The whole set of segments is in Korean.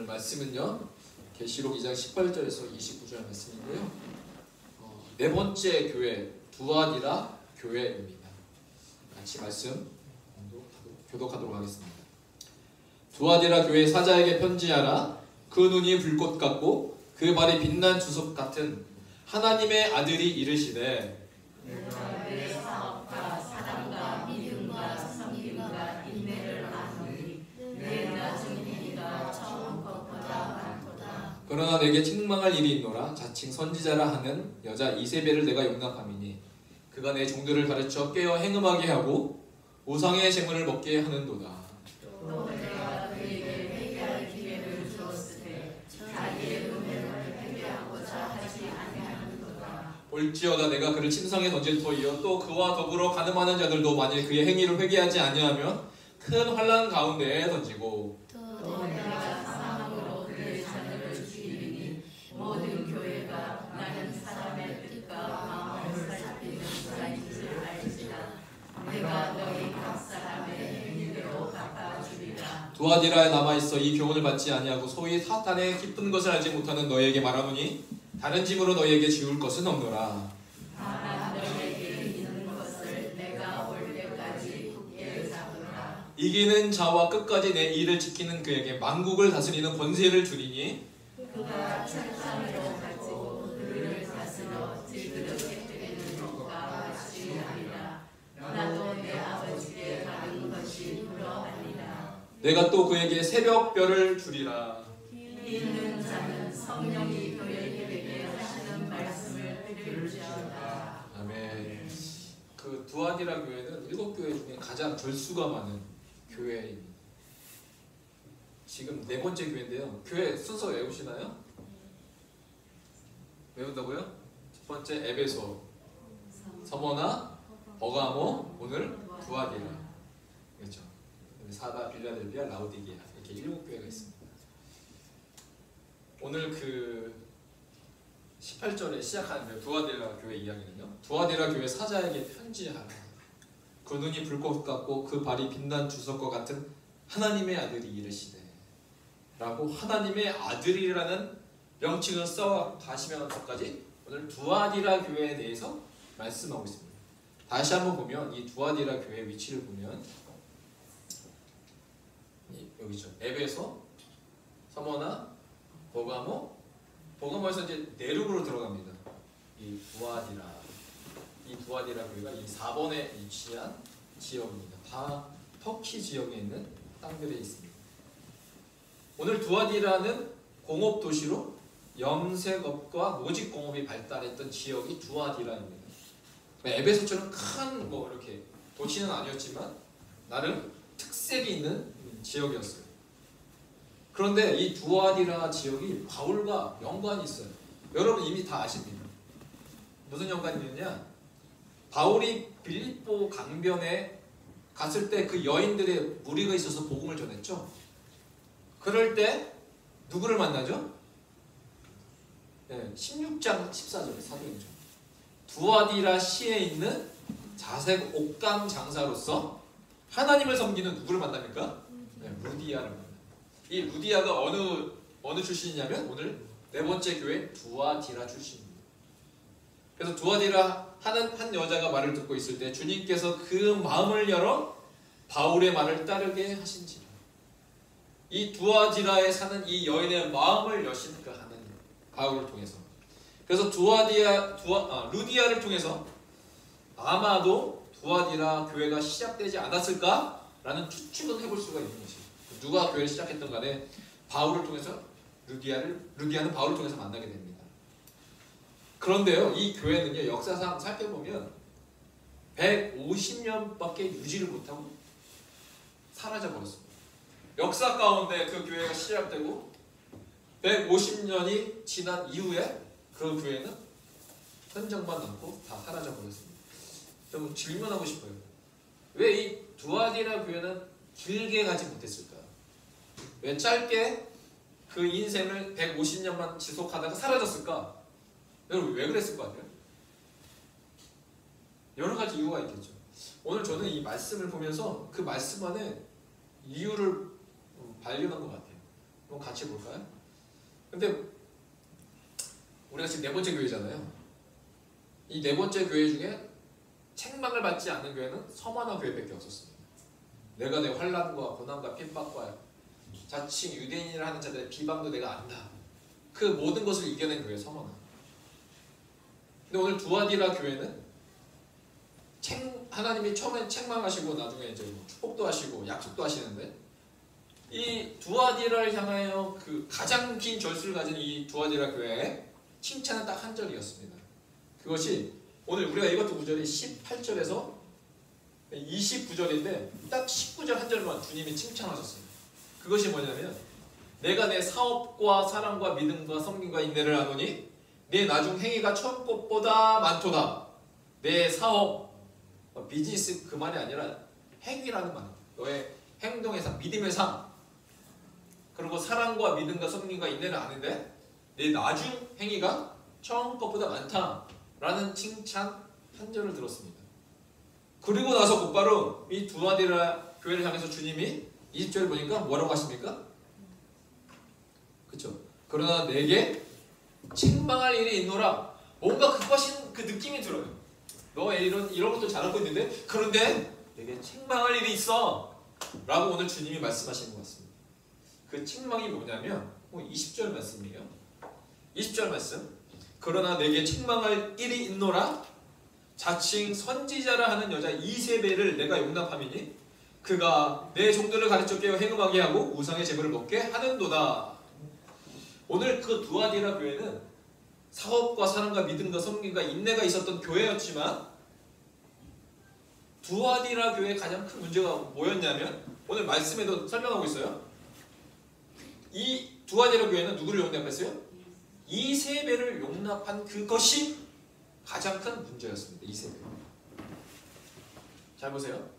말씀은요, 계시록 2장 18절에서 29절 말씀인데요. 네 번째 교회, 두아디라 교회입니다. 같이 말씀 교독하도록 하겠습니다. 두아디라 교회 사자에게 편지하라. 그 눈이 불꽃 같고 그 발이 빛난 주석 같은 하나님의 아들이 이르시되, 내가 내 사업과 사랑과 믿음과 섬김과 인내를 아노니 내 낮은 일이가 처음 것보다 많도다. 그러나 내게 책망할 일이 있노라. 자칭 선지자라 하는 여자 이세벨을 내가 용납함이니 그가 내 종들을 가르쳐 깨어 행음하게 하고 우상의 제물을 먹게 하는도다. 또 내가 그에게 회개할 기회를 주었을 때 자기의 음행을 회개하고자 하지 아니하는도다. 볼지어다 내가 그를 침상에 던질 터이요 또 그와 더불어 가늠하는 자들도 만일 그의 행위를 회개하지 아니하면 큰 환난 가운데에 던지고, 또 내가 사망으로 그의 자녀를 죽이리니 모든 교회가 나는 사람의 뜻과 마음을 살피는 자인 줄 알지라. 내가 너희 각 사람의 행위대로 갚아주리라. 두아디라에 남아있어 이 교훈을 받지 아니하고 소위 사탄의 깊은 것을 알지 못하는 너희에게 말하노니 다른 짐으로 너희에게 지울 것은 없노라. 다만 너희에게 있는 것을 내가 올 때까지 굳게 잡으라. 이기는 자와 끝까지 내 일을 지키는 그에게 만국을 다스리는 권세를 주리니 그가 철장으로 가지고 그를 다스려 질그릇게 되는 것과 같이 하리라. 나도 내 아버지께 받은 것이 그러하리라. 내가 또 그에게 새벽별을 주리라. 있는 자는 성령이 그에게 하시는 말씀을 들을지어다. 아멘. 그 두아디라 교회는 7교회 중에 가장 절수가 많은 교회입니다. 지금 네 번째 교회인데요. 교회 순서 외우시나요? 외운다고요? 첫 번째 에베소, 서머나, 버가모, 오늘 두아디라. 그렇죠. 사다, 빌라델비아, 라우디게아 이렇게 7교회가 있습니다. 오늘 그 18절에 시작하는 두아디라 교회 이야기는요, 두아디라 교회 사자에게 편지하라. 그 눈이 불꽃 같고 그 발이 빛난 주석과 같은 하나님의 아들이 이르시되 라고 하나님의 아들이라는 명칭을 써 다시면서까지 오늘 두아디라 교회에 대해서 말씀하고 있습니다. 다시 한번 보면 이 두아디라 교회 위치를 보면 여기죠. 에베소, 서머나, 버가모에서 이제 내륙으로 들어갑니다. 이 두아디라 교회가 이 4번에 위치한 지역입니다. 다 터키 지역에 있는 땅들에 있습니다. 오늘 두아디라는 공업 도시로 염색업과 모직공업이 발달했던 지역이 두아디라입니다. 에베소처럼 큰 이렇게 도시는 아니었지만 나름 특색이 있는 지역이었어요. 그런데 이 두아디라 지역이 바울과 연관이 있어요. 여러분 이미 다 아십니다. 무슨 연관이 있느냐? 바울이 빌립보 강변에 갔을 때 그 여인들의 무리가 있어서 복음을 전했죠. 그럴 때 누구를 만나죠? 네, 16장 14절 사도행전. 두아디라 시에 있는 자색 옥감 장사로서 하나님을 섬기는 누구를 만납니까? 네, 루디아를 만납니다. 이 루디아가 어느 출신이냐면 오늘 네 번째 교회 두아디라 출신입니다. 그래서 두아디라 한 여자가 말을 듣고 있을 때 주님께서 그 마음을 열어 바울의 말을 따르게 하신지라. 이 두아디라에 사는 이 여인의 마음을 여신 그 하나님, 바울을 통해서. 그래서 루디아를 통해서 아마도 두아디라 교회가 시작되지 않았을까라는 추측은 해볼 수가 있는 것이죠. 누가 교회를 시작했던 간에 바울을 통해서 루디아는 바울을 통해서 만나게 됩니다. 그런데요, 이 교회는요, 역사상 살펴보면 150년밖에 유지를 못하고 사라져버렸습니다. 역사 가운데 그 교회가 시작되고 150년이 지난 이후에 그 교회는 흔적만 남고 다 사라져버렸습니다. 좀 질문하고 싶어요. 왜 이 두아디라 교회는 길게 가지 못했을까요? 왜 짧게 그 인생을 150년만 지속하다가 사라졌을까? 여러분 왜 그랬을 것 같아요? 여러 가지 이유가 있겠죠. 오늘 저는 이 말씀을 보면서 그 말씀 안에 이유를 발견한 것 같아요. 그럼 같이 볼까요? 근데 우리가 지금 네 번째 교회잖아요. 이 네 번째 교회 중에 책망을 받지 않는 교회는 서만화 교회밖에 없었습니다. 내가 내 환난과 고난과 핍박과 자칭 유대인이라 하는 자들의 비방도 내가 안다. 그 모든 것을 이겨낸 교회 서만화. 근데 오늘 두아디라 교회는 하나님이 처음에 책망하시고 나중에 이제 축복도 하시고 약속도 하시는데 이 두아디라를 향하여 그 가장 긴 절수를 가진 이 두아디라 교회의 칭찬은 딱 한 절이었습니다. 그것이 오늘 우리가 읽었던 구절이 18절에서 29절인데 딱 19절 한 절만 주님이 칭찬하셨어요. 그것이 뭐냐면 내가 내 사업과 사랑과 믿음과 섬김과 인내를 하노니 내 나중 행위가 처음 것보다 많도다. 내 사업, 비즈니스 그 말이 아니라 행위라는 말. 너의 행동의 삶, 믿음의 삶. 그리고 사랑과 믿음과 섬김과 인내를 아는데 내 나중 행위가 처음 것보다 많다라는 칭찬 한 절을 들었습니다. 그리고 나서 곧바로 이 두아디라 교회를 향해서 주님이 20절을 보니까 뭐라고 하십니까? 그렇죠. 그러나 내게 책망할 일이 있노라. 뭔가 그것인 그 느낌이 들어요. 너 이런 것도 잘하고 있는데 그런데 내게 책망할 일이 있어 라고 오늘 주님이 말씀하시는 것 같습니다. 그 책망이 뭐냐면 20절 말씀이에요. 20절 말씀. 그러나 내게 책망할 일이 있노라. 자칭 선지자라 하는 여자 이세벨을 내가 용납함이니 그가 내 종들을 가르쳐 깨어 행음하게 하고 우상의 제물을 먹게 하는도다. 오늘 그 두아디라 교회는 사업과 사랑과 믿음과 섬김과 인내가 있었던 교회였지만 두아디라 교회의 가장 큰 문제가 뭐였냐면 오늘 말씀에도 설명하고 있어요. 이 두아디라 교회는 누구를 용납했어요? 이세벨을 용납한 그것이 가장 큰 문제였습니다. 이세벨. 잘 보세요.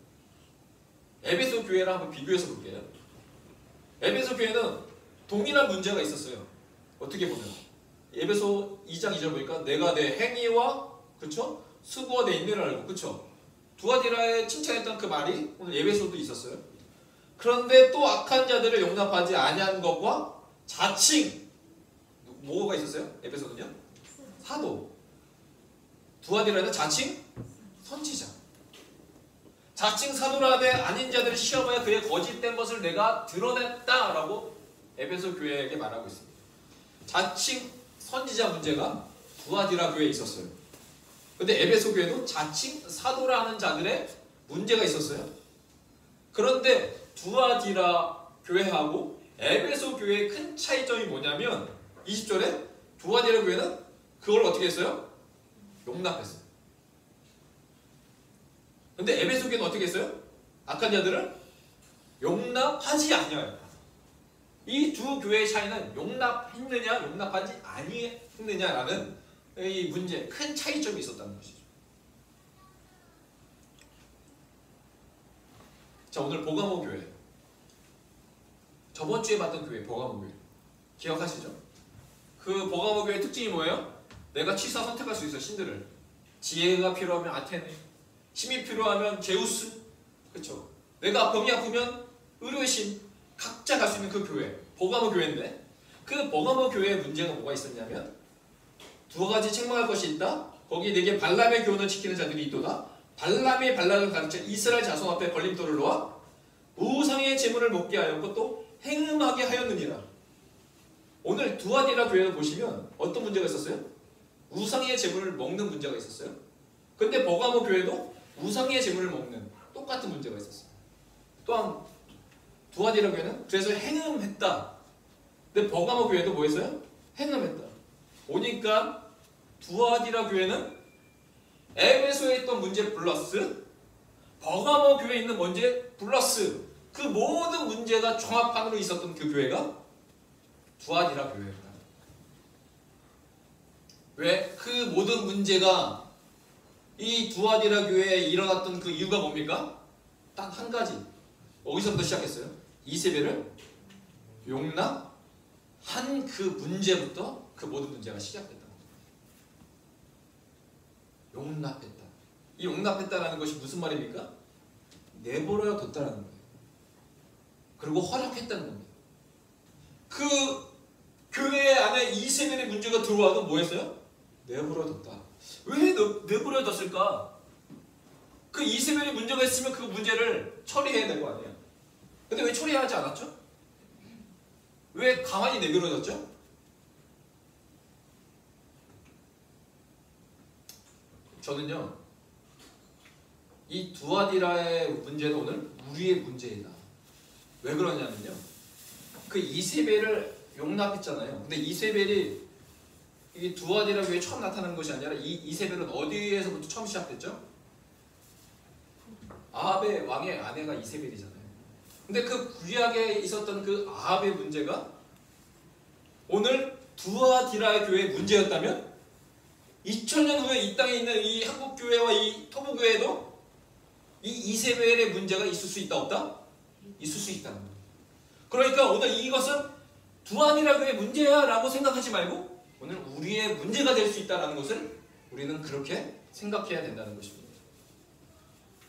에베소 교회랑 한번 비교해서 볼게요. 에베소 교회는 동일한 문제가 있었어요. 어떻게 보면 에베소 2장 2절 보니까 내가 내 행위와 그쵸? 수고와 내 인내를 알고 그쵸? 두아디라에 칭찬했던 그 말이 오늘 에베소도 있었어요. 그런데 또 악한 자들을 용납하지 아니한 것과 자칭 뭐가 있었어요? 에베소는요? 사도. 두아디라는 자칭 선지자. 자칭 사도라되 아닌 자들을 시험하여 그의 거짓된 것을 내가 드러냈다라고 에베소 교회에게 말하고 있습니다. 자칭 선지자 문제가 두아디라 교회에 있었어요. 근데 에베소 교회도 자칭 사도라는 자들의 문제가 있었어요. 그런데 두아디라 교회하고 에베소 교회의 큰 차이점이 뭐냐면 20절에 두아디라 교회는 그걸 어떻게 했어요? 용납했어요. 근데 에베소 교회는 어떻게 했어요? 악한 자들을 용납하지 아니하여. 이 두 교회의 차이는 용납했느냐 용납하지 아니했느냐라는 이 문제, 큰 차이점이 있었다는 것이죠. 자, 오늘 보가모 교회. 저번 주에 봤던 교회, 보가모 교회. 기억하시죠? 그 보가모 교회의 특징이 뭐예요? 내가 취사 선택할 수 있어, 신들을. 지혜가 필요하면 아테네, 힘이 필요하면 제우스, 그렇죠? 내가 병이 아프면 의료의 신, 각자 갈 수 있는 그 교회, 보가모 교회인데 그 보가모 교회의 문제가 뭐가 있었냐면 두 가지 책망할 것이 있다. 거기 내게 발람의 교훈을 지키는 자들이 있도다. 발람이 발락을 가르쳐 이스라엘 자손 앞에 걸림돌을 놓아 우상의 제물을 먹게 하였고 또 행음하게 하였느니라. 오늘 두아디라 교회를 보시면 어떤 문제가 있었어요? 우상의 제물을 먹는 문제가 있었어요. 근데 버가모 교회도 우상의 제물을 먹는 똑같은 문제가 있었어요. 또한 두아디라 교회는 그래서 행음했다. 근데 버가모 교회도 뭐 했어요? 행음했다. 오니까 두아디라 교회는 에베소에 있던 문제 플러스 버가모 교회에 있는 문제 플러스 그 모든 문제가 종합판으로 있었던 그 교회가 두아디라 교회입니다. 왜? 그 모든 문제가 이 두아디라 교회에 일어났던 그 이유가 뭡니까? 딱 한 가지. 어디서부터 시작했어요? 이세벨을 용납한 그 문제부터 그 모든 문제가 시작됐다. 용납했다. 이 용납했다라는 것이 무슨 말입니까? 내버려 뒀다라는 거예요. 그리고 허락했다는 겁니다. 그 교회 안에 이세벨의 문제가 들어와도 뭐 했어요? 내버려뒀다. 왜 내버려뒀을까? 그 이세벨의 문제가 있으면 그 문제를 처리해야 될 거 아니에요. 근데 왜 처리하지 않았죠? 왜 가만히 내버려뒀죠? 저는요, 이 두아디라의 문제는 오늘 우리의 문제이다. 왜 그러냐면요, 그 이세벨을 용납했잖아요. 근데 이세벨이 이 두아디라 교회에 처음 나타난 것이 아니라 이 이세벨은 어디에서부터 처음 시작됐죠? 아합의 왕의 아내가 이세벨이잖아요. 근데 그 구약에 있었던 그 아합의 문제가 오늘 두아디라의 교회의 문제였다면 2000년 후에 이 땅에 있는 이 한국 교회와 이 토부 교회에도 이 이세벨의 문제가 있을 수 있다 없다? 있을 수 있다는 거예요. 그러니까 오늘 이것은 두아디라 교회의 문제야라고 생각하지 말고 오늘 우리의 문제가 될 수 있다는 것을 우리는 그렇게 생각해야 된다는 것입니다.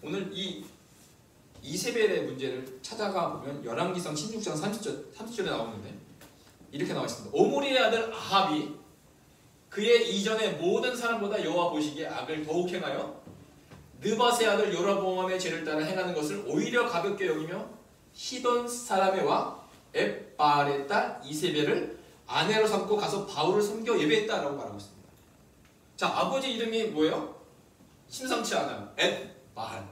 오늘 이 이세벨의 문제를 찾아가 보면 열왕기상 16장 30절에 나오는데 이렇게 나와 있습니다. 오므리의 아들 아합이 그의 이전의 모든 사람보다 여호와 보시기에 악을 더욱 행하여 느밧의 아들 여로보암의 죄를 따라 행하는 것을 오히려 가볍게 여기며 시돈 사람의 왕 엣바알의 딸 이세벨을 아내로 삼고 가서 바울을 섬겨 예배했다라고 말하고 있습니다. 자, 아버지 이름이 뭐예요? 심상치 않아요. 엣바알.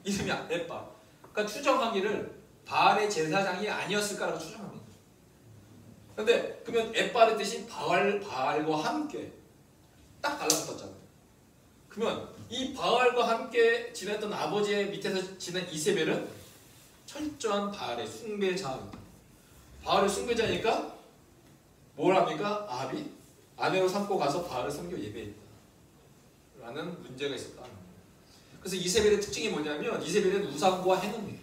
이름이 엣바알. 그러니까 추정하기를 바알의 제사장이 아니었을까라고 추정합니다. 근데 그러면 엣바알의 뜻이 바알과 함께 딱 달라붙었잖아요. 그러면 이 바알과 함께 지냈던 아버지의 밑에서 지낸 이세벨은 철저한 바알의 숭배자입니다. 바알의 숭배자니까 뭘 합니까? 아합이 아내로 삼고 가서 바알을 섬겨 예배했다 라는 문제가 있었다. 그래서 이세벨의 특징이 뭐냐면 이세벨은 우상과 행음이에요.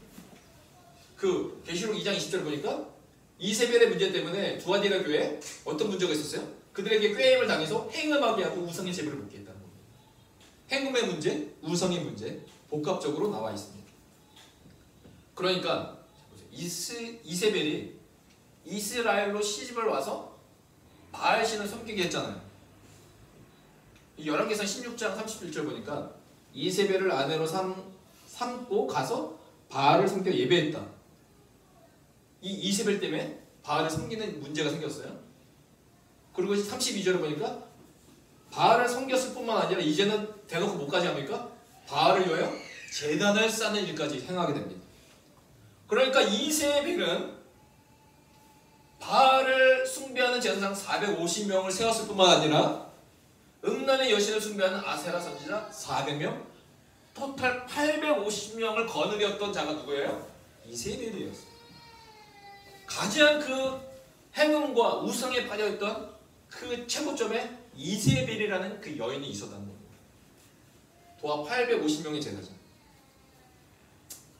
그 계시록 2장 20절 보니까 이세벨의 문제 때문에 두아디라 교회에 어떤 문제가 있었어요? 그들에게 꾀임을 당해서 행음하게 하고 우상의 제비를 먹게 했다는 겁니다. 행음의 문제, 우상의 문제 복합적으로 나와 있습니다. 그러니까 이세벨이 이스라엘로 시집을 와서 바알신을 섬기게 했잖아요. 열왕기상 16장 31절 보니까 이세벨을 아내로 삼고 가서 바알을 섬겨 예배했다. 이 이세벨 때문에 바알을 섬기는 문제가 생겼어요. 그리고 32절을 보니까 바알을 섬겼을 뿐만 아니라 이제는 대놓고 뭐까지 합니까? 바알을 위하여 제단을 쌓는 일까지 행하게 됩니다. 그러니까 이세벨은 바알을 숭배하는 제사장 450명을 세웠을 뿐만 아니라 음란의 여신을 숭배하는 아세라 선지자 400명, 토탈 850명을 거느렸던 자가 누구예요? 이세벨이었어요. 가장 그 행음과 우상에 빠져있던 그 최고점에 이세벨이라는 그 여인이 있었다는 겁니다. 도합 850명의 제사장.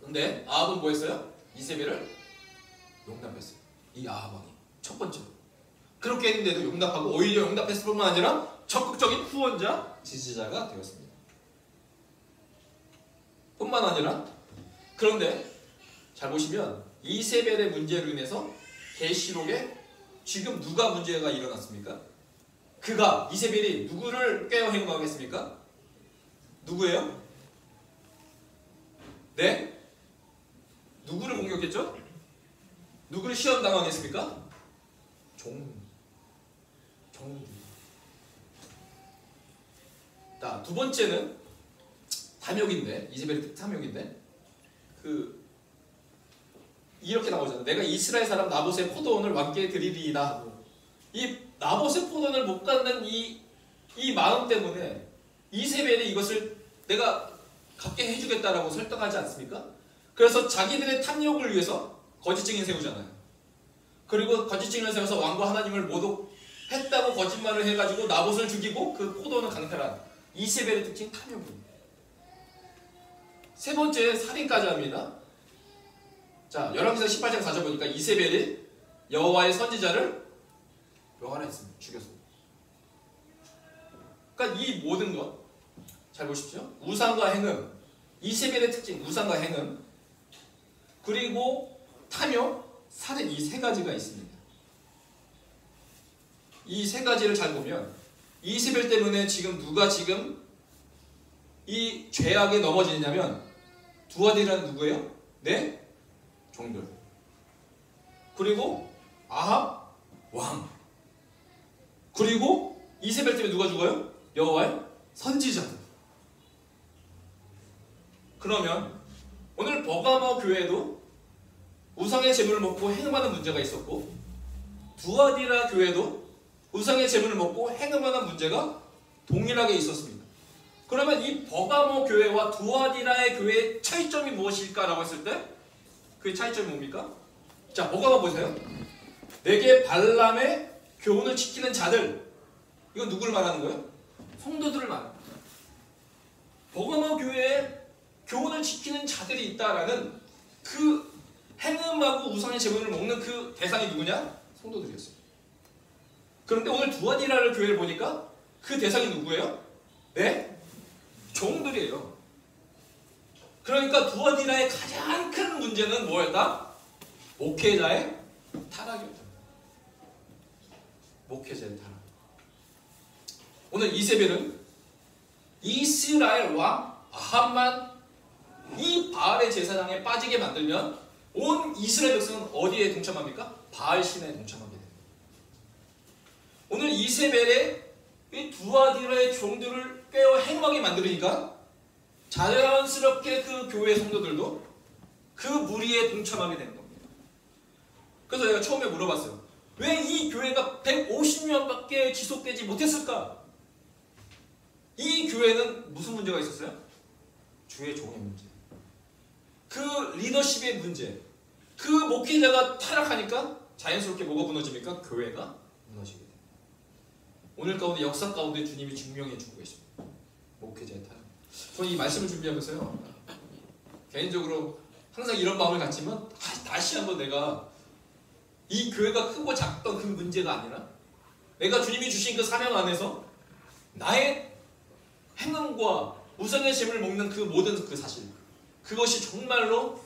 근데 아합은 뭐 했어요? 이세벨을 용납했어요. 이 아합 왕이 첫 번째로 그렇게 했는데도 용납하고 오히려 용납했을 뿐만 아니라 적극적인 후원자, 지지자가 되었습니다. 뿐만 아니라 그런데 잘 보시면 이세벨의 문제로 인해서 계시록에 지금 누가 문제가 일어났습니까? 그가 이세벨이 누구를 꾀어 행동하겠습니까? 누구예요? 네? 누구를 공격했죠? 누구를 시험당하겠습니까? 종. 자, 두 번째는 탐욕인데, 이세벨의 탐욕인데, 이렇게 나오잖아요. 내가 이스라엘 사람 나봇의 포도원을 왕께 드리리이다 하고, 이 나봇의 포도원을 못 갖는 이 마음 때문에 이세벨이 이것을 내가 갖게 해주겠다라고 설득하지 않습니까? 그래서 자기들의 탐욕을 위해서 거짓 증인 세우잖아요. 그리고 거짓 증인을 세워서 왕과 하나님을 모독했다고 거짓말을 해가지고 나봇을 죽이고 그 포도원을 강탈한 이세벨의 특징 탐욕입니다. 세 번째 살인까지 합니다. 자, 열왕기상 18장 4절 보니까 이세벨이 여호와의 선지자를 묘하라 했습니다. 죽였습니다. 그러니까 이 모든 것 잘 보십시오. 우상과 행음, 이세벨의 특징 우상과 행음, 그리고 탐욕, 살인 이 세 가지가 있습니다. 이 세 가지를 잘 보면 이세벨 때문에 지금 누가 지금 이 죄악에 넘어지느냐면 두아디라는 누구예요? 네? 종들. 그리고 아합 왕. 그리고 이세벨 때문에 누가 죽어요? 여호와의 선지자들. 그러면 오늘 버가모 교회도 우상의 제물을 먹고 행음하는 문제가 있었고 두아디라 교회도 우상의 제물을 먹고 행음하는 문제가 동일하게 있었습니다. 그러면 이 버가모 교회와 두아디라의 교회의 차이점이 무엇일까라고 했을 때 그 차이점이 뭡니까? 자, 버가모 보세요. 내게 발람의 교훈을 지키는 자들. 이건 누구를 말하는 거예요? 성도들을 말합니다. 버가모 교회에 교훈을 지키는 자들이 있다라는 그 행음하고 우상의 제물을 먹는 그 대상이 누구냐? 성도들이었어요. 그런데 오늘 두아디라를 교회를 보니까 그 대상이 누구예요? 네? 종들이에요. 그러니까 두아디라의 가장 큰 문제는 뭐였다? 목회자의 타락이었다. 목회자의 타락. 오늘 이세벨은 이스라엘 왕 아합만 이 바알의 제사장에 빠지게 만들면 온 이스라엘 백성은 어디에 동참합니까? 바알 신에 동참하게 됩니다. 오늘 이세벨의 이 두아디라의 종들을 꿰어 행하게 만들으니까 자연스럽게 그 교회 성도들도 그 무리에 동참하게 되는 겁니다. 그래서 제가 처음에 물어봤어요. 왜 이 교회가 150년밖에 지속되지 못했을까? 이 교회는 무슨 문제가 있었어요? 주의 종의 문제. 그 리더십의 문제. 그 목회자가 타락하니까 자연스럽게 뭐가 무너집니까? 교회가 무너지게 됩니다. 오늘 가운데 역사 가운데 주님이 증명해 주고 계십니다. 목회자의 타락. 저는 이 말씀을 준비하면서요. 개인적으로 항상 이런 마음을 갖지만 다시 한번 내가 이 교회가 크고 작던 그 문제가 아니라 내가 주님이 주신 그 사명 안에서 나의 행동과 우상의 제물을 먹는 그 모든 그 사실 그것이 정말로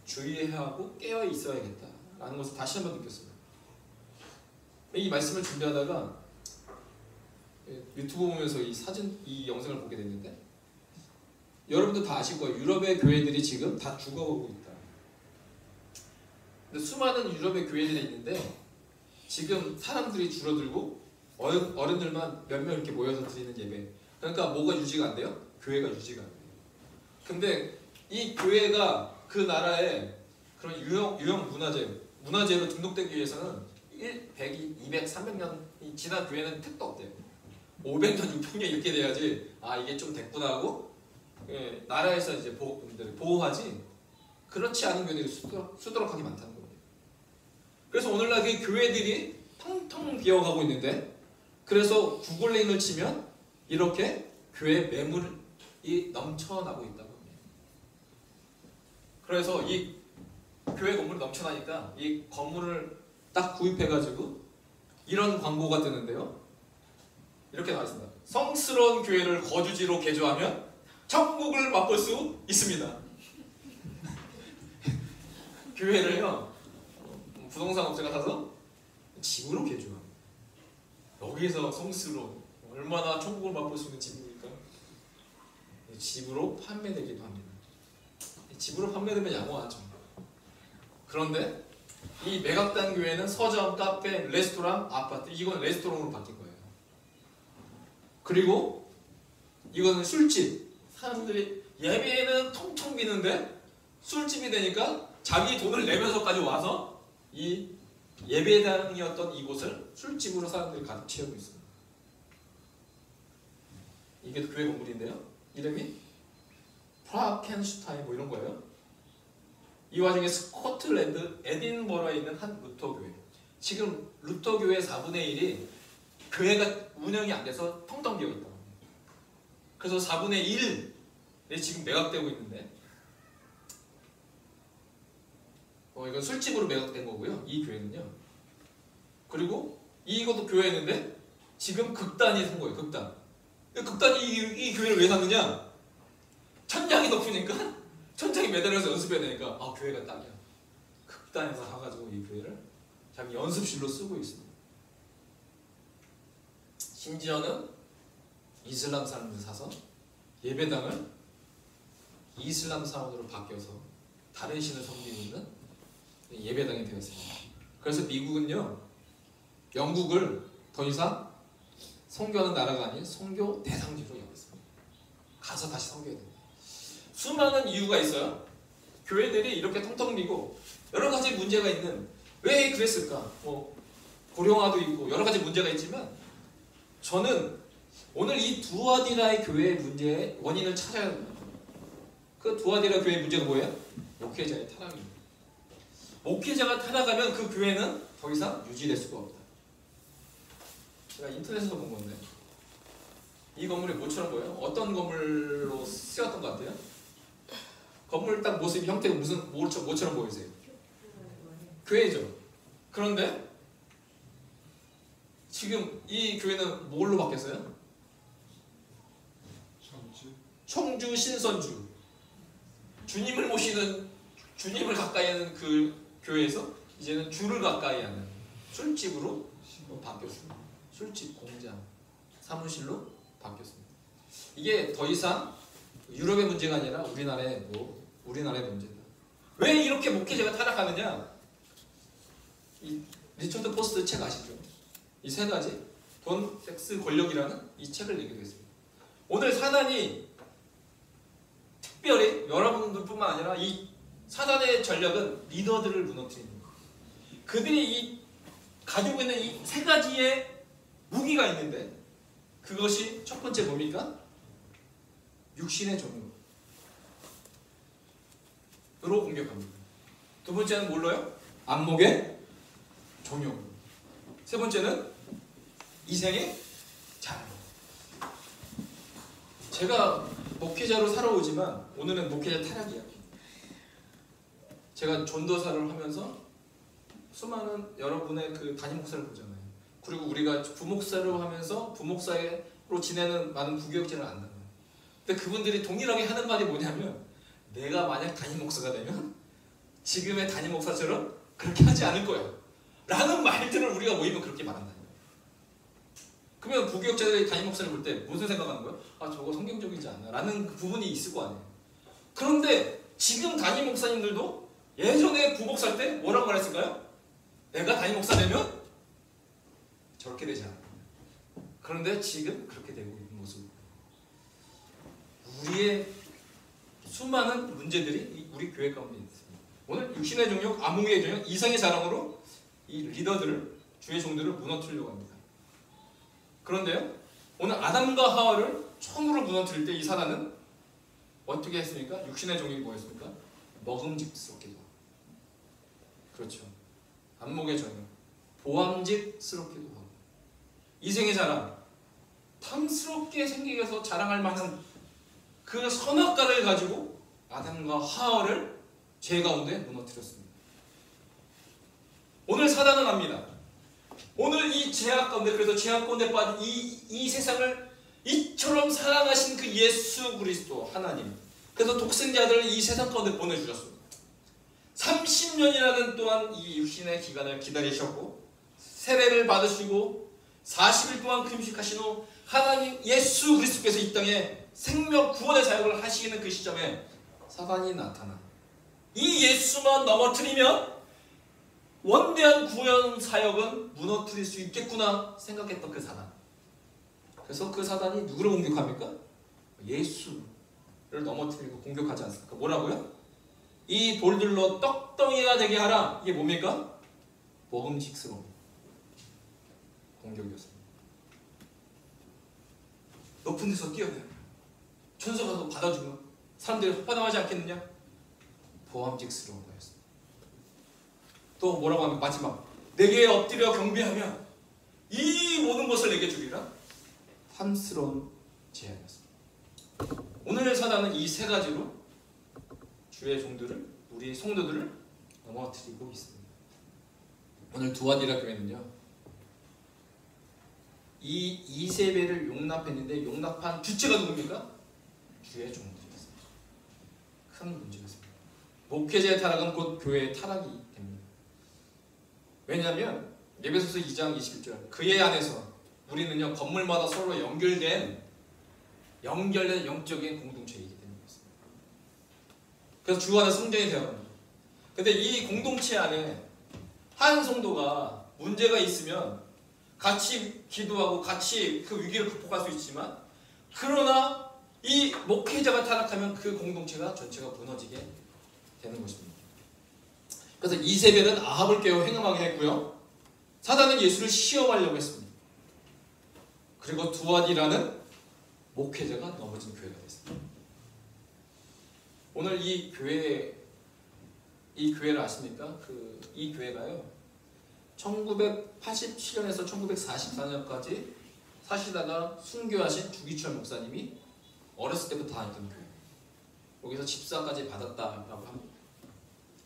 주의해야 하고 깨어 있어야겠다라는 것을 다시 한번 느꼈어요. 이 말씀을 준비하다가 유튜브 보면서 이 영상을 보게 됐는데 여러분도 다 아실 거예요. 유럽의 교회들이 지금 다 죽어가고 있다. 근데 수많은 유럽의 교회들이 있는데 지금 사람들이 줄어들고 어른들만 몇 명 이렇게 모여서 드리는 예배. 그러니까 뭐가 유지가 안 돼요? 교회가 유지가 안 돼요. 근데 이 교회가 그 나라의 그런 유형 문화재로 등록되기 위해서는 100, 200, 300년이 지난 교회는 택도 없대요. 500년, 600년 이렇게 돼야지 이게 좀 됐구나 하고 나라에서 이제 보호하지 그렇지 않은 교회들이 수두룩하게 많다는 겁니다. 그래서 오늘날 그 교회들이 텅텅 비어가고 있는데 그래서 구글링을 치면 이렇게 교회 매물이 넘쳐나고 있다고 합니다. 그래서 이 교회 건물이 넘쳐나니까 이 건물을 딱 구입해가지고 이런 광고가 뜨는데요. 이렇게 나와 있습니다. 성스러운 교회를 거주지로 개조하면 천국을 맛볼 수 있습니다. 교회를요 부동산 업체가 사서 집으로 개조합니다. 여기에서 성스러운 얼마나 천국을 맛볼 수 있는 집입니까? 집으로 판매되기도 합니다. 집으로 판매되면 양호하죠. 그런데 이 매각단 교회는 서점, 카페, 레스토랑, 아파트 이건 레스토랑으로 바뀐 거예요. 그리고 이거는 술집. 사람들이 예배에는 텅텅 비는데 술집이 되니까 자기 돈을 내면서까지 와서 이 예배당이었던 이곳을 술집으로 사람들이 가득 채우고 있습니다. 이게 교회 건물인데요. 이름이 프라켄슈타인 뭐 이런 거예요. 이 와중에 스코틀랜드 에딘버러에 있는 한 루터교회. 지금 루터교회 4분의 1이 교회가 운영이 안 돼서 텅텅 비어 있다. 그래서 4분의 1이 지금 매각되고 있는데 이건 술집으로 매각된 거고요. 이 교회는요. 그리고 이것도 교회였는데 지금 극단이 선 거예요. 극단. 극단이 이 교회를 왜 샀느냐? 천장이 높으니까 천장에 매달려서 연습해야 되니까 교회가 딱이야. 극단에서 사가지고 이 교회를 자기 연습실로 쓰고 있습니다. 심지어는 이슬람 사람들 사서 예배당을 이슬람 사원으로 바뀌어서 다른 신을 섬기고 있는 예배당이 되었습니다. 그래서 미국은요, 영국을 더 이상 선교하는 나라가 아닌 선교 대상지로 여겼습니다. 가서 다시 선교해야 됩니다. 수많은 이유가 있어요. 교회들이 이렇게 텅텅 비고 여러 가지 문제가 있는, 왜 그랬을까? 고령화도 있고 여러 가지 문제가 있지만, 저는 오늘 이 두아디라의 교회의 문제의 원인을 찾아야 됩니다. 그 두아디라 교회의 문제가 뭐예요? 목회자의 타락입니다. 목회자가 타락하면 그 교회는 더 이상 유지될 수가 없다. 제가 인터넷에서 본 건데, 이 건물이 뭐처럼 보여요? 어떤 건물로 쓰였던 것 같아요? 건물 딱 모습, 형태가 무슨 뭐처럼 보이세요? 교회죠. 그런데 지금 이 교회는 뭘로 바뀌었어요? 청주 신선주. 주님을 모시는, 주님을 가까이 하는 그 교회에서 이제는 주를 가까이 하는 술집으로 바뀌었습니다. 술집, 공장, 사무실로 바뀌었습니다. 이게 더 이상 유럽의 문제가 아니라 우리나라의 문제다. 왜 이렇게 목회자가 타락하느냐? 이 리처드 포스트 책 아시죠? 이 세 가지, 돈, 섹스, 권력이라는 이 책을 내기도 했습니다. 오늘 사단이 특별히 여러분들뿐만 아니라 이 사단의 전략은 리더들을 무너뜨리는 거예요. 그들이 가지고 있는 이 세 가지의 무기가 있는데, 그것이 첫 번째 뭡니까? 육신의 종으로 공격합니다. 두 번째는 뭘로요? 안목의 종용으로. 세 번째는 이생의 자랑. 제가 목회자로 살아오지만 오늘은 목회자 타락이야. 제가 전도사를 하면서 수많은 여러분의 그 담임 목사를 보잖아요. 그리고 우리가 부목사로 하면서 부목사로 지내는 많은 부교육자를 안다는 거예요. 근데 그분들이 동일하게 하는 말이 뭐냐면, 내가 만약 담임 목사가 되면 지금의 담임 목사처럼 그렇게 하지 않을 거야 라는 말들을 우리가 모이면 그렇게 말한다. 그러면 부교육자들이 담임 목사를 볼 때 무슨 생각하는 거예요? 아, 저거 성경적이지 않나 라는 그 부분이 있을 거 아니에요. 그런데 지금 담임 목사님들도 예전에 부목사일 때 뭐라고 말했을까요? 내가 담임 목사 되면 저렇게 되지 않아. 그런데 지금 그렇게 되고 있는 모습. 우리의 수많은 문제들이 우리 교회 가운데 있습니다. 오늘 육신의 정욕, 안목의 정욕, 이성의 자랑으로 이 리더들을, 주의 종들을 무너뜨리려고 합니다. 그런데요, 오늘 아담과 하와를 처음으로 무너뜨릴 때 이 사단은 어떻게 했습니까? 육신의 종욕이 뭐였습니까? 먹음직스럽게. 그렇죠. 안목의 정욕, 보암직스럽기도 하고, 이생의 자랑, 탐스럽게 생기게 해서 자랑할 만한 그 선악과를 가지고 아담과 하와를 죄 가운데 무너뜨렸습니다. 오늘 사단은 압니다. 오늘 이 죄악 가운데, 그래서 죄악 가운데 빠진 이 세상을 이처럼 사랑하신 그 예수 그리스도 하나님, 그래서 독생자들을 이 세상 가운데 보내주셨습니다. 30년이라는 동안 이 육신의 기간을 기다리셨고, 세례를 받으시고 40일 동안 금식하신 후 하나님 예수 그리스도께서 이 땅에 생명 구원의 사역을 하시는 그 시점에 사단이 나타나 이 예수만 넘어뜨리면 원대한 구원 사역은 무너뜨릴 수 있겠구나 생각했던 그 사단. 그래서 그 사단이 누구를 공격합니까? 예수를 넘어뜨리고 공격하지 않습니까? 뭐라고요? 이 돌들로 떡덩이가 되게 하라. 이게 뭡니까? 먹음직스러운 공격이었습니다. 높은 데서 뛰어내려 천사가 받아주면 사람들이 헛바람하지 않겠느냐? 보암직스러운 거였습니다. 또 뭐라고 하면 마지막, 내게 엎드려 경배하면 이 모든 것을 내게 주리라. 탐스러운 제안이었습니다. 오늘 사단은 이 세 가지로 주의 종들을, 우리 성도들을 넘어뜨리고 있습니다. 오늘 두아디라 교회는요, 이 이세벨을 용납했는데 용납한 주체가 누굽니까? 주의 종들이었습니다. 큰 문제였습니다. 목회자의 타락은 곧 교회의 타락이 됩니다. 왜냐하면 에베소서 2장 21절, 그의 안에서 우리는요 건물마다 서로 연결된 영적인 공동체이기 때문입니다. 그래서 주 안에 성전이 되어갑니다. 근데 이 공동체 안에 한 성도가 문제가 있으면 같이 기도하고 같이 그 위기를 극복할 수 있지만, 그러나 이 목회자가 타락하면 그 공동체가 전체가 무너지게 되는 것입니다. 그래서 이세벨은 아합을 깨워 행음하게 했고요, 사단은 예수를 시험하려고 했습니다. 그리고 두아디라는 목회자가 넘어진 교회가 됐습니다. 오늘 이 교회를 아십니까? 이 교회가요 1987년에서 1944년까지 사시다가 순교하신 주기철 목사님이 어렸을 때부터 다녔던 교회, 여기서 집사까지 받았다라고 합니다.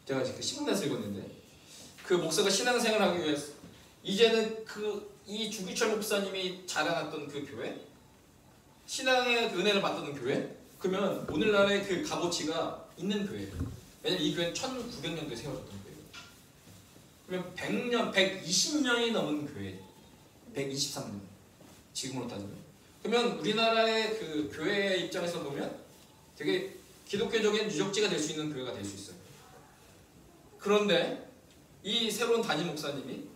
제가 그 신문에서 읽었는데, 그 목사가 신앙생활을 하기 위해서 이제는 이 주기철 목사님이 자라났던 그 교회, 신앙의 은혜를 받던 교회, 그러면 오늘날의 그 값어치가 있는 교회예요. 왜냐면 이 교회는 1900년도에 세워졌던 교회예요. 그러면 100년, 120년이 넘은 교회, 123년 지금으로 따지면. 그러면 우리나라의 그 교회 입장에서 보면 되게 기독교적인 유적지가 될 수 있는 교회가 될 수 있어요. 그런데 이 새로운 담임 목사님이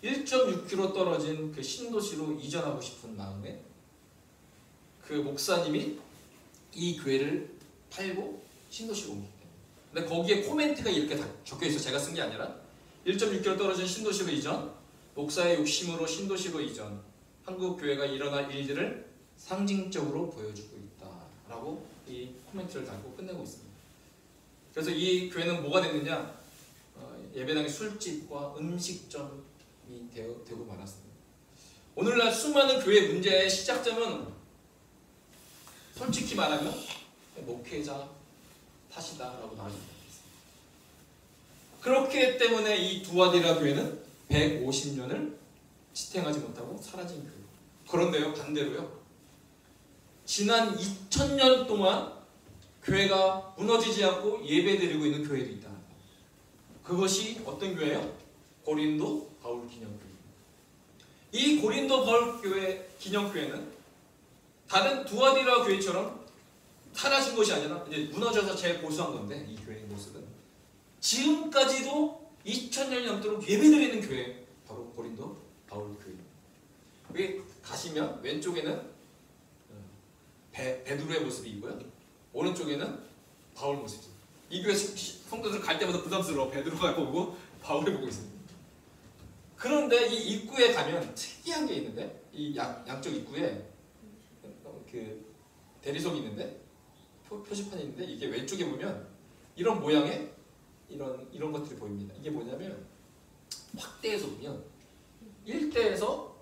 1.6km 떨어진 그 신도시로 이전하고 싶은 마음에 그 목사님이 이 교회를 팔고 신도시로 옮겼대요. 근데 거기에 코멘트가 이렇게 다 적혀있어요. 제가 쓴 게 아니라 1.6km 떨어진 신도시로 이전, 목사의 욕심으로 신도시로 이전, 한국 교회가 일어날 일들을 상징적으로 보여주고 있다라고 이 코멘트를 달고 끝내고 있습니다. 그래서 이 교회는 뭐가 됐느냐? 예배당의 술집과 음식점이 되고 말았습니다. 오늘날 수많은 교회 문제의 시작점은 솔직히 말하면 목회자 탓이다라고 말할 수 있습니다. 그렇기 때문에 이 두아디라 교회는 150년을 지탱하지 못하고 사라진 교회. 그런데요, 반대로요, 지난 2000년 동안 교회가 무너지지 않고 예배드리고 있는 교회도 있다. 그것이 어떤 교회예요? 고린도 바울 기념교회. 이 고린도 바울 교회 기념교회는 다른 두아디라 교회처럼 사라진 것이 아니라 이제 무너져서 제일 고수한 건데, 이 교회의 모습은 지금까지도 2000년이 넘도록 예배드리는 교회, 바로 고린도 바울 교회. 여기 가시면 왼쪽에는 베드로의 모습이 있고요, 오른쪽에는 바울 모습이 있습니다. 이 교회 성도들 갈 때마다 부담스러워. 베드로가 보고 바울을 보고 있습니다. 그런데 이 입구에 가면 특이한 게 있는데, 이 양쪽 입구에 그 대리석이 있는데, 표지판이 있는데, 이게 왼쪽에 보면 이런 모양의 이런 것들이 보입니다. 이게 뭐냐면 확대해서 보면 1대에서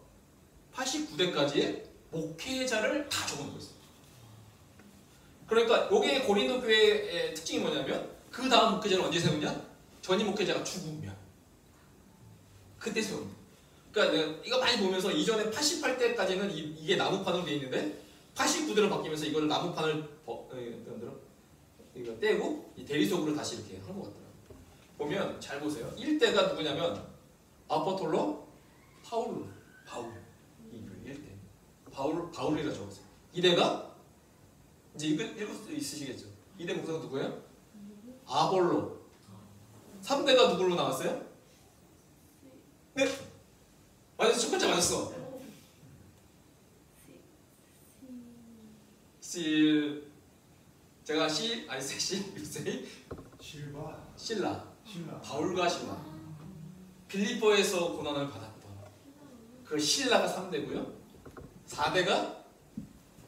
89대까지의 목회자를 다 적어놓고 있어요. 그러니까 이게 고린도 교회의 특징이 뭐냐면, 그 다음 목회자를 언제 세우냐? 전임 목회자가 죽으면 그때 세웁니다. 그러니까 이거 많이 보면서 이전에 88대까지는 이게 나무판으로 되어 있는데 89대로 바뀌면서 이걸 나무판을 이거 떼고 이 대리석으로 다시 이렇게 한 것 같더라고요. 보면 잘 보세요. 1대가 누구냐면 아포톨로 바울. 이 교회 1대. 바울이라 적었어요. 2대가 이제 읽을 수 있으시겠죠. 2대 목사가 누구예요? 아볼로. 3대가 누구로 나왔어요? 네? 맞았어. 첫 글자 맞았어. 제가 실라. 바울과 실라. 빌립보에서 고난을 받았던 그 실라가 3대고요. 4대가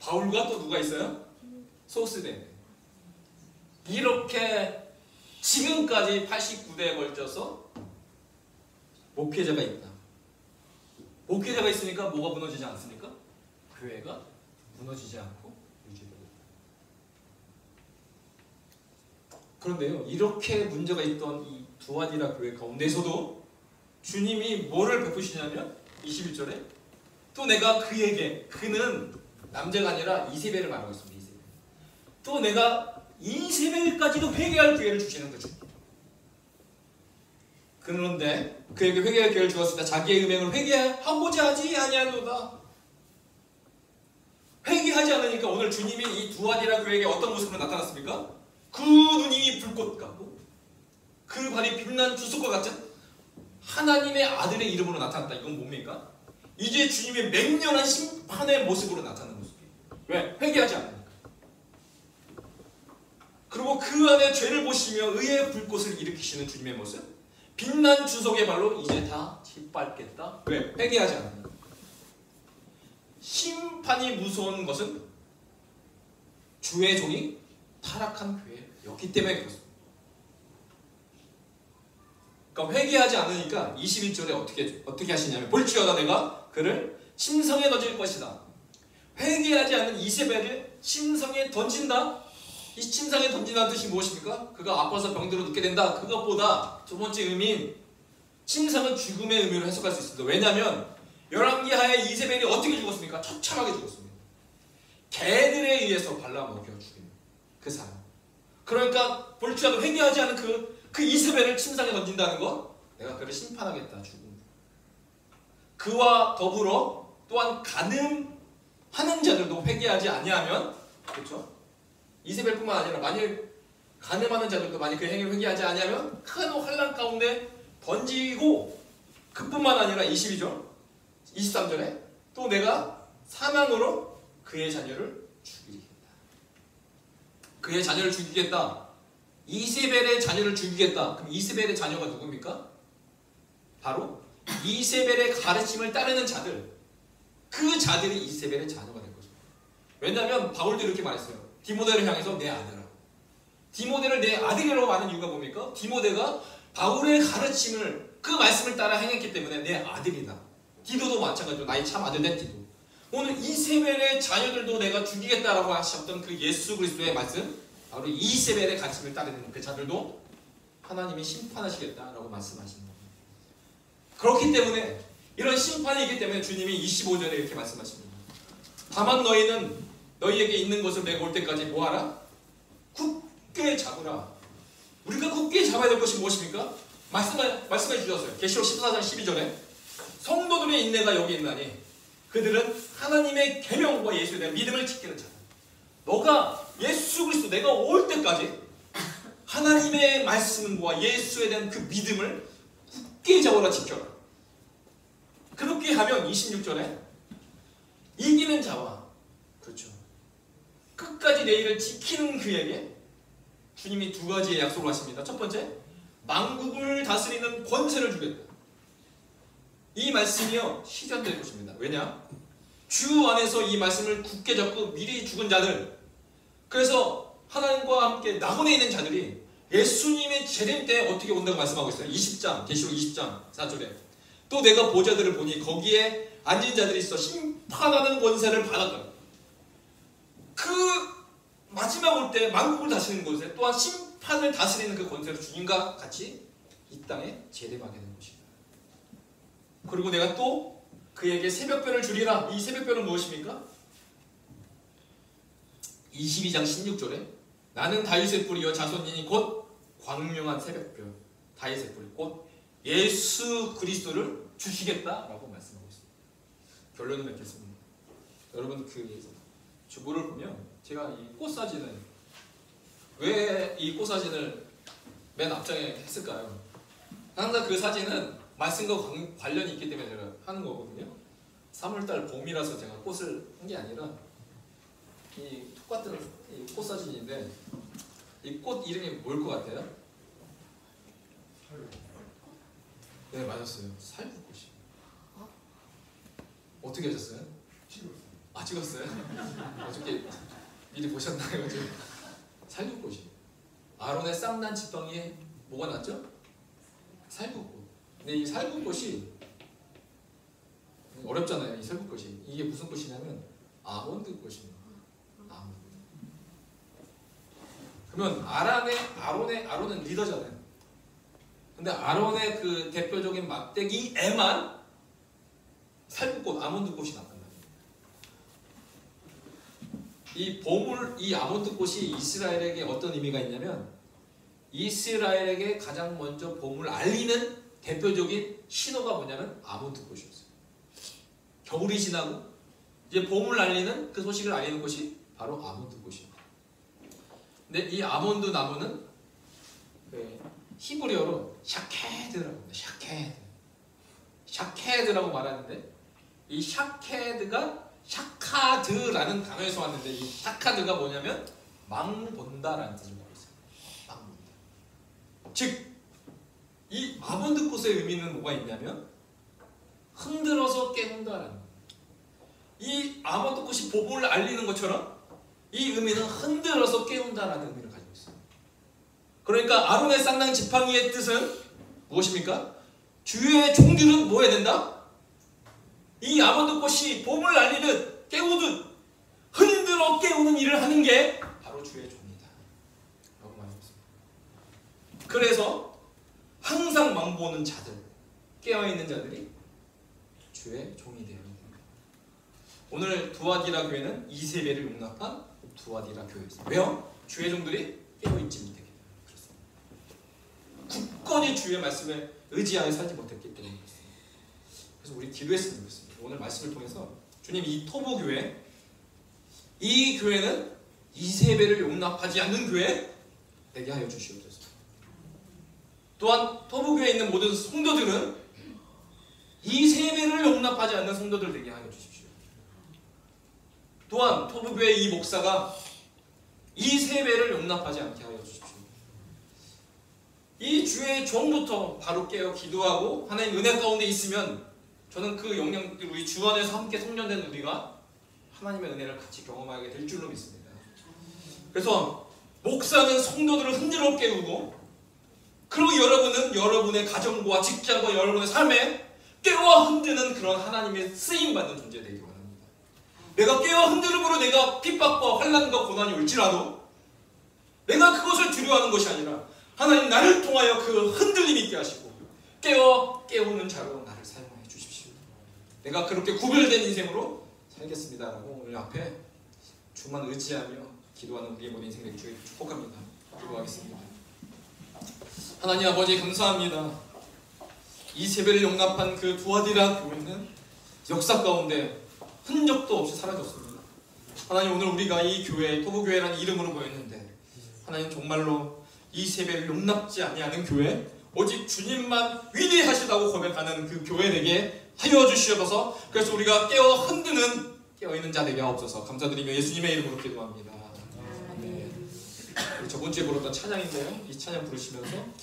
바울과 또 누가 있어요? 소스대. 이렇게 지금까지 89대에 걸쳐서 목회자가 있다. 목회자가 있으니까 뭐가 무너지지 않습니까? 교회가 무너지지 않고 유지되고 있다. 그런데요, 이렇게 문제가 있던 이 두아디라 교회 가운데서도 주님이 뭐를 베푸시냐면 21절에 또 내가 그에게, 그는 남자가 아니라 이세벨을 말하고 있습니다. 이세벨. 또 내가 이세벨까지도 회개할 기회를 주시는 거죠. 그런데 그에게 회개할 기회를 주었으나 자기의 음행을 회개하고자 하지 아니하노다. 회개하지 않으니까 오늘 주님이 이 두아디라 교회에게 어떤 모습으로 나타났습니까? 그 눈이 불꽃 같고 그 발이 빛난 주석과 같은 하나님의 아들의 이름으로 나타났다. 이건 뭡니까? 이제 주님의 맹렬한 심판의 모습으로 나타나는 모습이에요. 왜? 회개하지 않으니까. 그리고 그 안에 죄를 보시며 의의 불꽃을 일으키시는 주님의 모습, 빛난 주석의 발로 이제 다 짓밟겠다. 왜? 회개하지 않으니까. 심판이 무서운 것은 주의 종이 타락한 교회였기 때문에 그렇습니다. 그러니까 회개하지 않으니까 21절에 어떻게 하시냐면 볼지어다 내가 그를 심성에 던질 것이다. 회개하지 않는 이세벨을 심성에 던진다. 이 심성에 던진다는 뜻이 무엇입니까? 그가 아파서 병들어 눕게 된다. 그것보다 두 번째 의미인 심성은 죽음의 의미로 해석할 수 있습니다. 왜냐하면 열왕기하에 이세벨이 어떻게 죽었습니까? 처참하게 죽었습니다. 개들에 의해서 발라먹여 죽인 그 사람. 그러니까 볼지라도 회개하지 않은 그 이세벨을 침상에 던진다는 것, 내가 그를 심판하겠다. 죽음. 그와 더불어 또한 간음하는 자들도 회개하지 아니하면, 그렇죠? 이세벨뿐만 아니라 만일 간음하는 자들도 만일 그 행위를 회개하지 아니하면 큰 환난 가운데 던지고, 그뿐만 아니라 22절 23절에 또 내가 사망으로 그의 자녀를 죽이겠다. 그의 자녀를 죽이겠다. 이세벨의 자녀를 죽이겠다. 그럼 이세벨의 자녀가 누굽니까? 바로 이세벨의 가르침을 따르는 자들. 그 자들이 이세벨의 자녀가 될 것입니다. 왜냐하면 바울도 이렇게 말했어요. 디모데를 향해서 내 아들아. 디모데를 내 아들이라고 하는 이유가 뭡니까? 디모데가 바울의 가르침을, 그 말씀을 따라 행했기 때문에 내 아들이다. 디도도 마찬가지로 나의 참 아들 된 디도. 오늘 이세벨의 자녀들도 내가 죽이겠다라고 하셨던 그 예수 그리스도의 말씀, 바로 이세벨의 가르침을 따르는 그 자들도 하나님이 심판하시겠다라고 말씀하시는 겁니다. 그렇기 때문에 이런 심판이 있기 때문에 주님이 25절에 이렇게 말씀하십니다. 다만 너희는 너희에게 있는 것을 내가 올 때까지 뭐하라? 굳게 잡으라. 우리가 굳게 잡아야 될 것이 무엇입니까? 말씀해 주셨어요. 계시록 14장 12절에 성도들의 인내가 여기 있나니 그들은 하나님의 계명과 예수에 대한 믿음을 지키는 자다. 너가 예수 그리스도 내가 올 때까지 하나님의 말씀과 예수에 대한 그 믿음을 굳게 잡아라, 지켜라. 그렇게 하면 26절에 이기는 자와, 그렇죠, 끝까지 내 일을 지키는 그에게 주님이 두 가지의 약속을 하십니다. 첫 번째, 만국을 다스리는 권세를 주겠다. 이 말씀이요 실현될 것입니다. 왜냐? 주 안에서 이 말씀을 굳게 잡고 미리 죽은 자들, 그래서 하나님과 함께 낙원에 있는 자들이 예수님의 재림 때 어떻게 온다고 말씀하고 있어요. 20장, 계시록 20장 4절에 또 내가 보좌들을 보니 거기에 앉은 자들이 있어 심판하는 권세를 받았다. 그 마지막 올 때 만국을 다스리는 권세, 또한 심판을 다스리는 그 권세를 주님과 같이 이 땅에 재림하게 되는 것이다. 그리고 내가 또 그에게 새벽별을 주리라. 이 새벽별은 무엇입니까? 22장 16절에 나는 다윗의 뿌리여 자손이니 곧 광명한 새벽별, 다윗의 뿌리, 곧 예수 그리스도를 주시겠다라고 말씀하고 있습니다. 결론을 맺겠습니다. 여러분 그 주보를 보면 제가 이 꽃 사진을 왜 이 꽃 사진을 맨 앞장에 했을까요? 항상 그 사진은 말씀과 관련이 있기 때문에 제가 하는 거거든요. 3월달 봄이라서 제가 꽃을 한 게 아니라 이 똑같은 이 꽃 사진인데 이 꽃 이름이 뭘 것 같아요? 네, 맞았어요. 살구꽃이. 어떻게 하셨어요? 찍었어요? 어저께 미리 보셨나요? 살구꽃이. 아론의 쌍난 지팡이에 뭐가 났죠? 살구꽃. 근데 이 살구꽃이 어렵잖아요. 이 살구꽃이. 이게 무슨 꽃이냐면 아몬드 꽃입니다. 아몬드. 그러면 아론은 리더잖아요. 근데 아론의 그 대표적인 막대기에만 살구꽃, 아몬드 꽃이 났단 말이에요. 이 아몬드 꽃이 이스라엘에게 어떤 의미가 있냐면 이스라엘에게 가장 먼저 봄을 알리는 대표적인 신호가 뭐냐면 아몬드꽃이었어요. 겨울이 지나고 이제 봄을 알리는 그 소식을 알리는 곳이 바로 아몬드꽃입니다. 근데 이 아몬드 나무는 히브리어로 샤케드라고 합니다. 샤케드라고 말하는데 이 샤케드가 샤카드라는 단어에서 왔는데 이 샤카드가 뭐냐면 망본다라는 뜻을 갖고 있어요. 망본다. 즉 이 아몬드꽃의 의미는 뭐가 있냐면 흔들어서 깨운다라는 거예요. 이 아몬드꽃이 봄을 알리는 것처럼 이 의미는 흔들어서 깨운다라는 의미를 가지고 있어요. 그러니까 아론의 쌍난 지팡이의 뜻은 무엇입니까? 주의 종들은 뭐 해야 된다? 이 아몬드꽃이 봄을 알리듯 깨우듯 흔들어 깨우는 일을 하는 게 바로 주의 종이다 라고 말했습니다. 그래서 항상 망보는 자들, 깨어있는 자들이 주의 종이 되어야 됩니다. 오늘 두아디라 교회는 이세벨을 용납한 두아디라 교회였습니다. 왜요? 주의 종들이 깨어있지 못했기 때문에 그렇습니다. 굳건히 주의 말씀에 의지하여 살지 못했기 때문에 그렇습니다. 그래서 우리 기도했으면 좋겠습니다. 오늘 말씀을 통해서 주님 이 토보 교회, 이 교회는 이세벨을 용납하지 않는 교회 되게 하여 주시옵소서. 또한 토부교회에 있는 모든 성도들은 이세벨을 용납하지 않는 성도들 되게 하여 주십시오. 또한 토부교회 이 목사가 이세벨을 용납하지 않게 하여 주십시오. 이 주의 종부터 바로 깨어 기도하고 하나님 은혜 가운데 있으면 저는 그 영향들 우리 주 안에서 함께 성년된 우리가 하나님의 은혜를 같이 경험하게 될 줄로 믿습니다. 그래서 목사는 성도들을 흔들어 깨우고 그리고 여러분은 여러분의 가정과 직장과 여러분의 삶에 깨워 흔드는 그런 하나님의 쓰임받는 존재 되기 원합니다. 내가 깨워 흔들음으로 내가 핍박과 환난과 고난이 올지라도 내가 그것을 두려워하는 것이 아니라 하나님 나를 통하여 그 흔들림이 있게 하시고 깨우는 자로 나를 사용하여 주십시오. 내가 그렇게 구별된 인생으로 살겠습니다 라고 오늘 앞에 주만 의지하며 기도하는 우리의 모든 인생 되기 주의 축복합니다. 기도하겠습니다. 하나님 아버지 감사합니다. 이세벨을 용납한 그 두아디라 교회는 역사 가운데 흔적도 없이 사라졌습니다. 하나님 오늘 우리가 이 교회 토부교회라는 이름으로 모였는데 하나님 정말로 이세벨을 용납지 아니하는 교회 오직 주님만 위대하시다고 고백하는 그 교회 되게 하여 주시옵소서. 그래서 우리가 깨어 흔드는 깨어있는 자 되게 하옵소서. 감사드리며 예수님의 이름으로 기도합니다. 아멘. 저번 주에 부르던 찬양인데요. 이 찬양 부르시면서